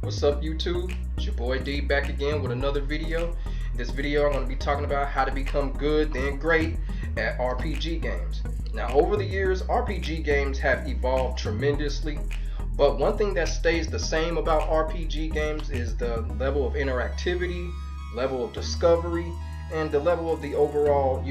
What's up, YouTube? It's your boy D back again with another video. In this video I'm going to be talking about how to become good then great at RPG games. Now, over the years, RPG games have evolved tremendously, but one thing that stays the same about RPG games is the level of interactivity, level of discovery, and the level of the overall,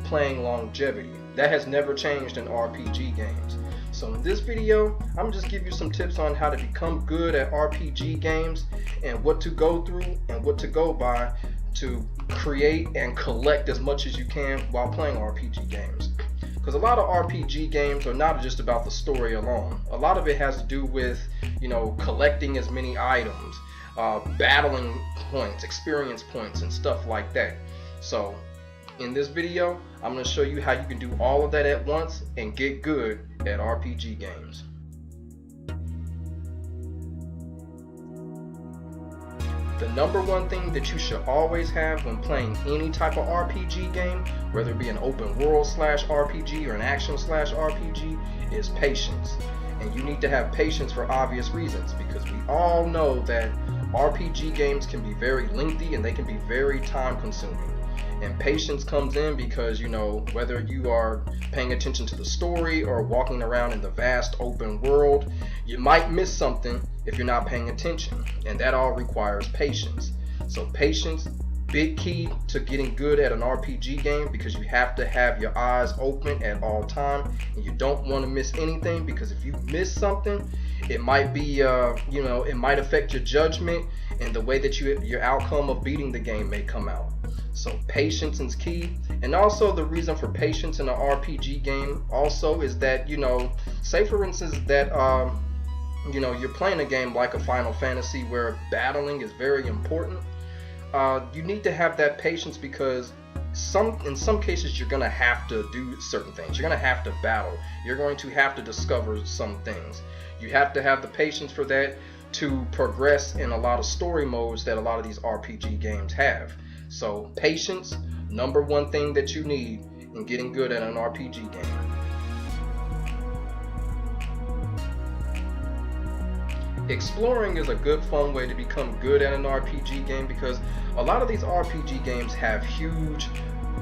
playing longevity. That has never changed in RPG games. So in this video, I'm just give you some tips on how to become good at RPG games and what to go through and what to go by to create and collect as much as you can while playing RPG games. Because a lot of RPG games are not just about the story alone. A lot of it has to do with, collecting as many items, battling points, experience points, and stuff like that. So in this video, I'm going to show you how you can do all of that at once and get good at RPG games. The number one thing that you should always have when playing any type of RPG game, whether it be an open world /RPG or an action /RPG, is patience. And you need to have patience for obvious reasons, because we all know that RPG games can be very lengthy and they can be very time consuming. And patience comes in because, whether you are paying attention to the story or walking around in the vast open world, you might miss something if you're not paying attention. And that all requires patience. So patience, big key to getting good at an RPG game, because you have to have your eyes open at all time. And you don't want to miss anything, because if you miss something, it might be, it might affect your judgment and the way that your outcome of beating the game may come out. So patience is key. And also the reason for patience in an RPG game also is that, say for instance that you're playing a game like a Final Fantasy where battling is very important. You need to have that patience, because in some cases you're going to have to do certain things. You're going to have to battle. You're going to have to discover some things. You have to have the patience for that to progress in a lot of story modes that a lot of these RPG games have. So patience, number one thing that you need in getting good at an RPG game. Exploring is a good fun way to become good at an RPG game, because a lot of these RPG games have huge,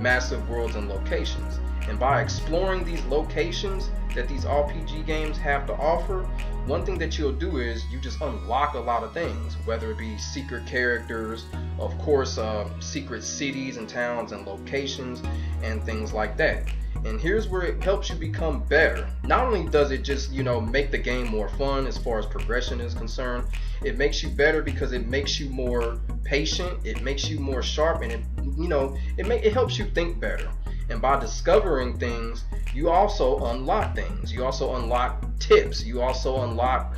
massive worlds and locations. And by exploring these locations that these RPG games have to offer, one thing that you'll do is you just unlock a lot of things, whether it be secret characters, of course, secret cities and towns and locations and things like that. And here's where it helps you become better. Not only does it just, make the game more fun as far as progression is concerned, it makes you better because it makes you more patient, it makes you more sharp, and it helps you think better. And by discovering things, you also unlock things. You also unlock tips. You also unlock,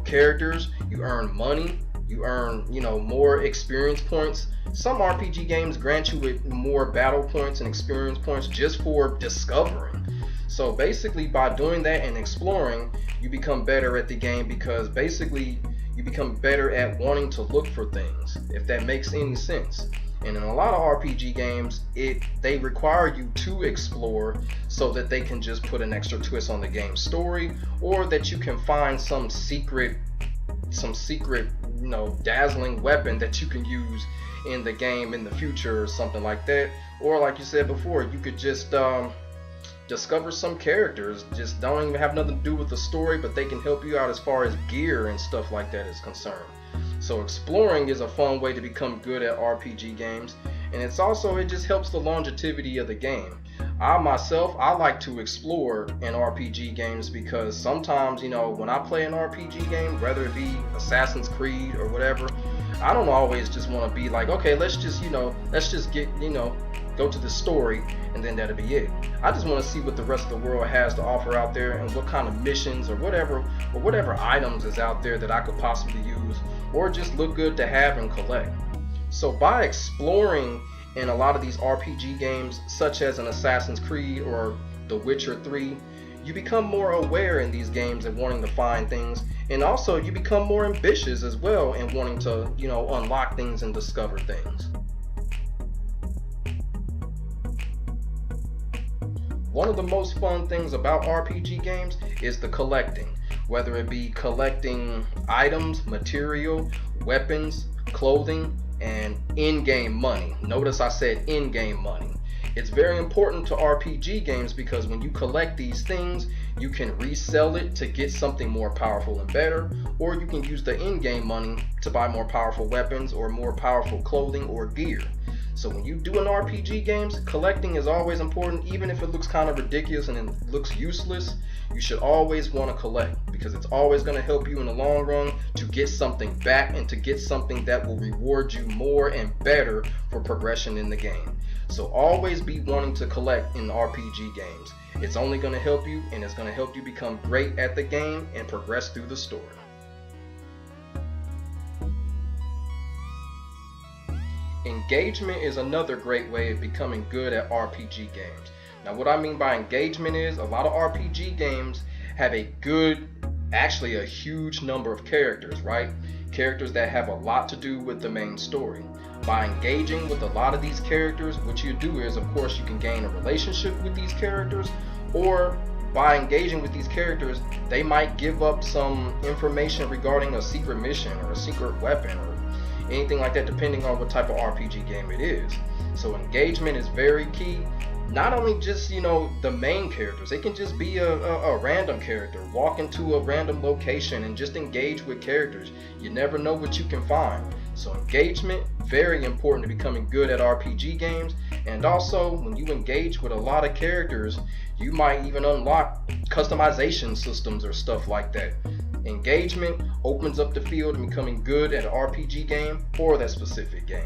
characters. You earn money. You earn, more experience points. Some RPG games grant you with more battle points and experience points just for discovering. So basically, by doing that and exploring, you become better at the game, because basically you become better at wanting to look for things, if that makes any sense. And in a lot of RPG games, they require you to explore so that they can just put an extra twist on the game's story, or that you can find some secret, dazzling weapon that you can use in the game in the future or something like that. Or like you said before, you could just discover some characters, just don't even have nothing to do with the story, but they can help you out as far as gear and stuff like that is concerned. So exploring is a fun way to become good at RPG games, and it just helps the longevity of the game. I myself like to explore in RPG games, because sometimes, when I play an RPG game, whether it be Assassin's Creed or whatever, I don't always just want to be like, okay, let's just get, go to the story and then that'll be it. I just want to see what the rest of the world has to offer out there, and what kind of missions or whatever items is out there that I could possibly use or just look good to have and collect. So by exploring in a lot of these RPG games, such as an Assassin's Creed or The Witcher 3, you become more aware in these games and wanting to find things, and also you become more ambitious as well in wanting to, unlock things and discover things. One of the most fun things about RPG games is the collecting. whether it be collecting items, material, weapons, clothing, and in-game money. Notice I said in-game money. It's very important to RPG games because when you collect these things, you can resell it to get something more powerful and better, or you can use the in-game money to buy more powerful weapons or more powerful clothing or gear. So when you do an RPG games, collecting is always important. Even if it looks kind of ridiculous and it looks useless, you should always want to collect because it's always going to help you in the long run to get something back and to get something that will reward you more and better for progression in the game. So always be wanting to collect in RPG games. It's only going to help you, and it's going to help you become great at the game and progress through the story. Engagement is another great way of becoming good at RPG games. Now what I mean by engagement is a lot of RPG games have a huge number of characters, right? Characters that have a lot to do with the main story. By engaging with a lot of these characters, what you do is, of course, you can gain a relationship with these characters, or by engaging with these characters, they might give up some information regarding a secret mission or a secret weapon or anything like that, depending on what type of RPG game it is. So engagement is very key. Not only just, the main characters, it can just be a random character. Walk into a random location and just engage with characters. You never know what you can find. So engagement, very important to becoming good at RPG games. And also, when you engage with a lot of characters, you might even unlock customization systems or stuff like that. Engagement opens up the field to becoming good at an RPG game or that specific game.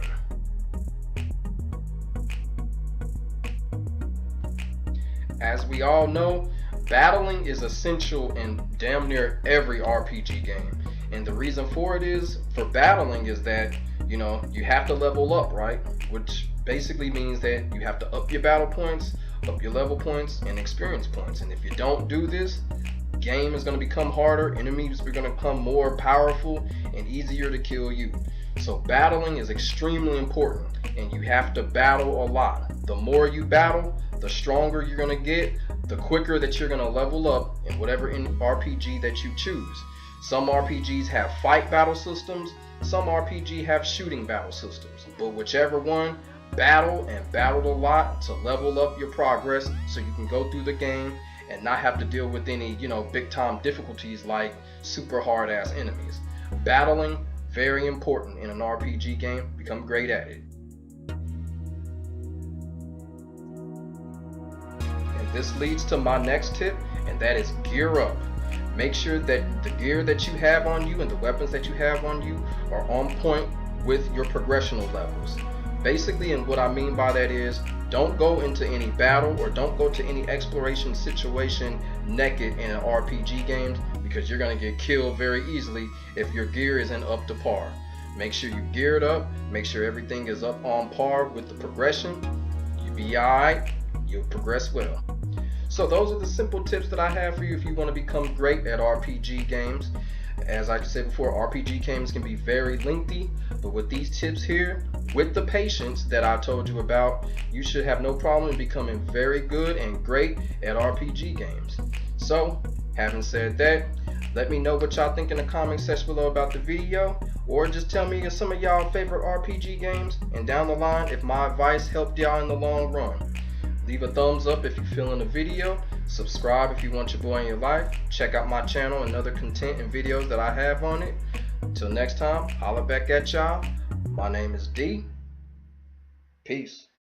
As we all know, battling is essential in damn near every RPG game. And the reason for it is, for battling is that, you have to level up, right? Which basically means that you have to up your battle points, up your level points, and experience points. And if you don't do this, game is going to become harder, enemies are going to become more powerful and easier to kill you. So battling is extremely important, and you have to battle a lot. The more you battle, the stronger you're going to get, the quicker that you're going to level up in whatever RPG that you choose. Some RPGs have fight battle systems, some RPG have shooting battle systems, but whichever one, battle and battle a lot to level up your progress so you can go through the game and not have to deal with any, big time difficulties like super hard ass enemies. Battling, very important in an RPG game. Become great at it. And this leads to my next tip, and that is gear up. Make sure that the gear that you have on you and the weapons that you have on you are on point with your progressional levels. Basically, and what I mean by that is, don't go into any battle or don't go to any exploration situation naked in an RPG game, because you're going to get killed very easily if your gear isn't up to par. Make sure you gear it up, make sure everything is up on par with the progression. You'll be alright, you'll progress well. So those are the simple tips that I have for you if you want to become great at RPG games. As I said before, RPG games can be very lengthy, but with these tips here, with the patience that I told you about, you should have no problem in becoming very good and great at RPG games. So, having said that, let me know what y'all think in the comment section below about the video, or just tell me some of y'all favorite RPG games, and down the line if my advice helped y'all in the long run. Leave a thumbs up if you're feeling the video. Subscribe if you want your boy in your life. Check out my channel and other content and videos that I have on it. Until next time, holla back at y'all. My name is D. Peace.